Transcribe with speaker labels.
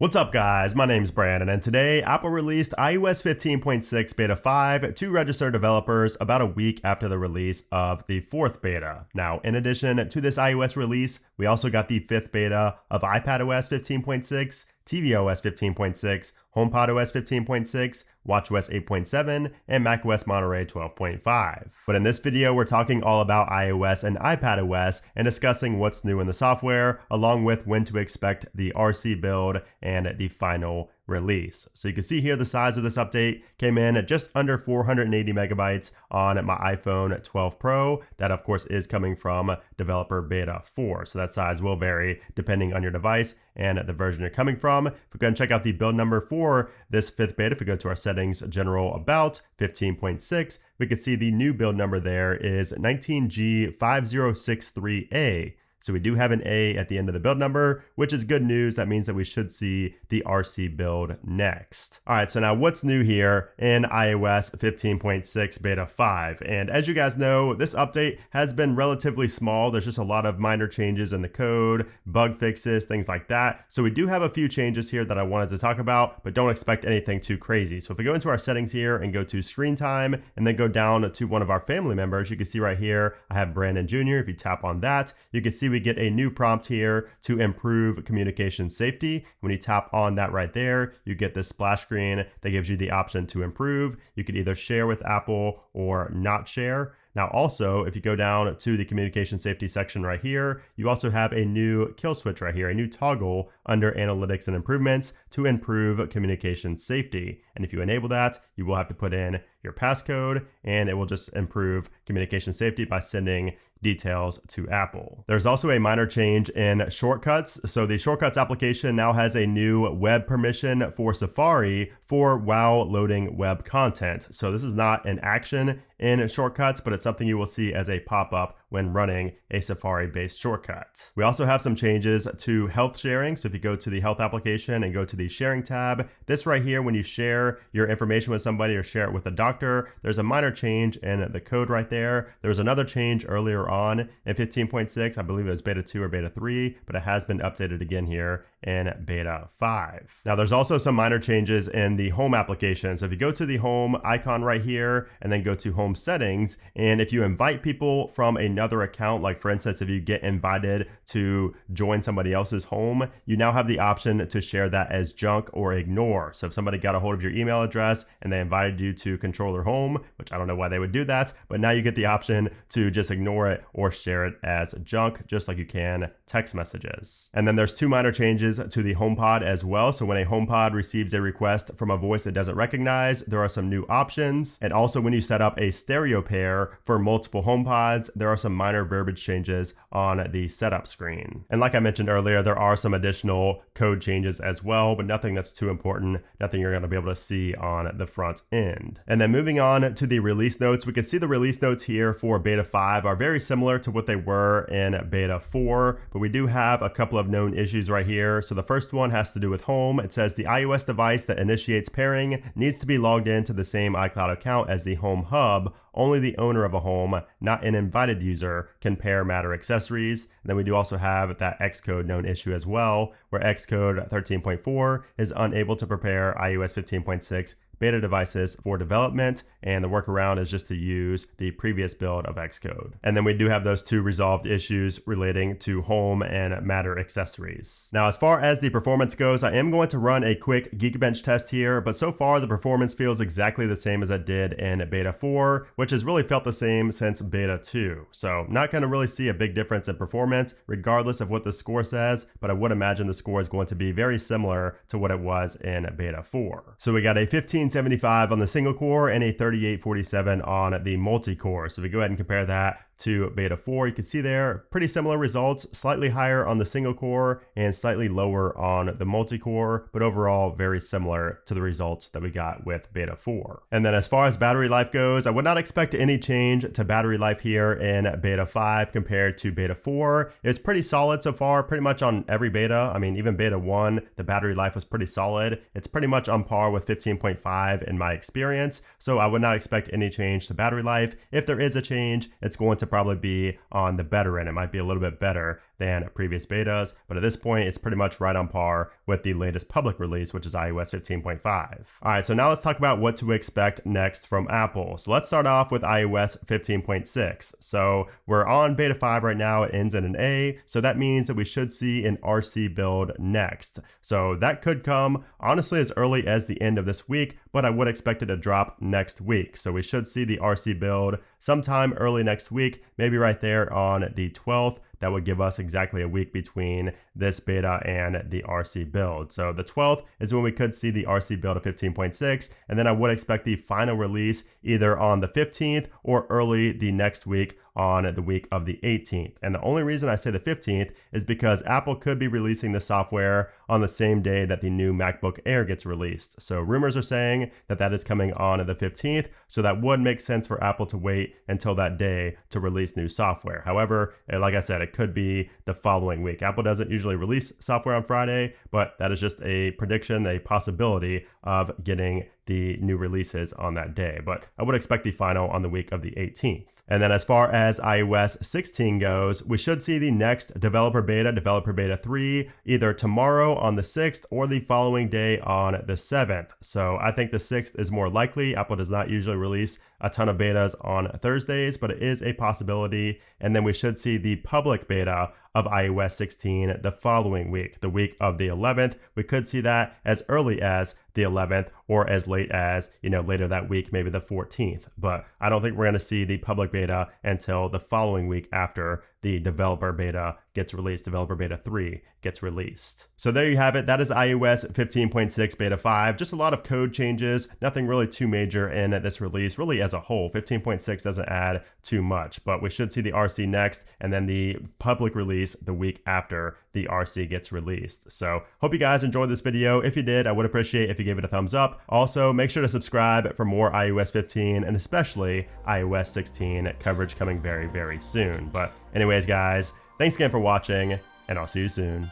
Speaker 1: What's up guys, my name's Brandon and today Apple released iOS 15.6 Beta 5 to registered developers about a week after the release of the 4th beta. Now in addition to this iOS release, we also got the 5th beta of iPadOS 15.6, tvOS 15.6, HomePodOS 15.6, watchOS 8.7, and macOS Monterey 12.5. But in this video, we're talking all about iOS and iPadOS and discussing what's new in the software, along with when to expect the RC build and the final release. So you can see here the size of this update came in at just under 480 megabytes on my iPhone 12 Pro. That of course is coming from developer beta 4. So that size will vary depending on your device and the version you're coming from. If we go and check out the build number for this 5th beta, if we go to our settings, general about 15.6, we can see the new build number there is 19G5063A. So we do have an A at the end of the build number, which is good news. That means that we should see the RC build next. All right, so now what's new here in iOS 15.6 Beta 5? And as you guys know, this update has been relatively small. There's just a lot of minor changes in the code, bug fixes, things like that. So we do have a few changes here that I wanted to talk about, but don't expect anything too crazy. So if we go into our settings here and go to screen time and then go down to one of our family members, you can see right here, I have Brandon Jr. If you tap on that, you can see we get a new prompt here to improve communication safety. When you tap on that right there, you get this splash screen that gives you the option to improve. You can either share with Apple or not share. Now also, if you go down to the communication safety section right here, you also have a new kill switch right here, a new toggle under analytics and improvements to improve communication safety. And if you enable that, you will have to put in your passcode and it will just improve communication safety by sending details to Apple. There's also a minor change in shortcuts. So the shortcuts application now has a new web permission for Safari for while loading web content. So this is not an action in shortcuts, but it's something you will see as a pop-up when running a Safari-based shortcut. We also have some changes to health sharing. So if you go to the health application and go to the sharing tab, this right here, when you share your information with somebody or share it with a doctor, there's a minor change in the code right there. There was another change earlier on in 15.6. I believe it was beta 2 or beta 3, but it has been updated again here in beta 5. Now there's also some minor changes in the home application. So if you go to the home icon right here and then go to home settings, and if you invite people from another account, like for instance, if you get invited to join somebody else's home, you now have the option to share that as junk or ignore. So if somebody got a hold of your email address and they invited you to control their home, which I don't know why they would do that, but now you get the option to just ignore it or share it as junk, just like you can text messages. And then there's two minor changes to the HomePod as well. So when a HomePod receives a request from a voice it doesn't recognize, there are some new options. And also when you set up a stereo pair for multiple HomePods, there are some minor verbiage changes on the setup screen. And like I mentioned earlier, there are some additional code changes as well, but nothing that's too important, nothing you're going to be able to see on the front end. And then moving on to the release notes, we can see the release notes here for beta 5 are very similar to what they were in beta 4, but we do have a couple of known issues right here. So the first one has to do with home. It says the iOS device that initiates pairing needs to be logged into the same iCloud account as the home hub. Only the owner of a home, not an invited user, can pair Matter accessories. And then we do also have that Xcode known issue as well, where Xcode 13.4 is unable to prepare iOS 15.6 beta devices for development, and the workaround is just to use the previous build of Xcode. And then we do have those two resolved issues relating to home and Matter accessories. Now, as far as the performance goes, I am going to run a quick Geekbench test here, but so far the performance feels exactly the same as it did in beta 4, which has really felt the same since beta 2. So not going to really see a big difference in performance, regardless of what the score says, but I would imagine the score is going to be very similar to what it was in beta 4. So we got a 1575 on the single core and a 3847 on the multi-core. So if we go ahead and compare that to beta 4, you can see there pretty similar results, slightly higher on the single core and slightly lower on the multi-core, but overall very similar to the results that we got with beta 4. And then as far as battery life goes, I would not expect any change to battery life here in beta 5 compared to beta 4. It's pretty solid so far, pretty much on every beta. I mean, even beta 1, the battery life was pretty solid. It's pretty much on par with 15.5 in my experience, so I would not expect any change to battery life. If there is a change, it's going to probably be on the better end. It might be a little bit better than previous betas, but at this point, it's pretty much right on par with the latest public release, which is iOS 15.5. All right, so now let's talk about what to expect next from Apple. So let's start off with iOS 15.6. So we're on beta 5 right now. It ends in an A, so that means that we should see an RC build next. So that could come honestly as early as the end of this week, but I would expect it to drop next week. So we should see the RC build sometime early next week, maybe right there on the 12th. That would give us exactly a week between this beta and the RC build. So the 12th is when we could see the RC build of 15.6, and then I would expect the final release either on the 15th or early the next week on the week of the 18th. And the only reason I say the 15th is because Apple could be releasing the software on the same day that the new MacBook Air gets released. So rumors are saying that that is coming on the 15th, so that would make sense for Apple to wait until that day to release new software. However, like I said, it could be the following week. Apple doesn't usually release software on Friday, but that is just a prediction, a possibility of getting the new releases on that day. But I would expect the final on the week of the 18th. And then as far as iOS 16 goes, we should see the next developer beta 3, either tomorrow on the 6th or the following day on the 7th. So I think the 6th is more likely. Apple does not usually release a ton of betas on Thursdays, but it is a possibility. And then we should see the public beta of iOS 16 the following week, the week of the 11th. We could see that as early as the 11th or as late as, later that week, maybe the 14th. But I don't think we're going to see the public beta until the following week after the developer beta gets released, developer beta 3 gets released. So there you have it. That is iOS 15.6 beta 5. Just a lot of code changes, nothing really too major in this release, really as a whole. 15.6 doesn't add too much, but we should see the RC next and then the public release the week after the RC gets released. So hope you guys enjoyed this video. If you did, I would appreciate if you gave it a thumbs up. Also, make sure to subscribe for more iOS 15 and especially iOS 16 coverage coming very, very soon. But anyways, guys, thanks again for watching, and I'll see you soon.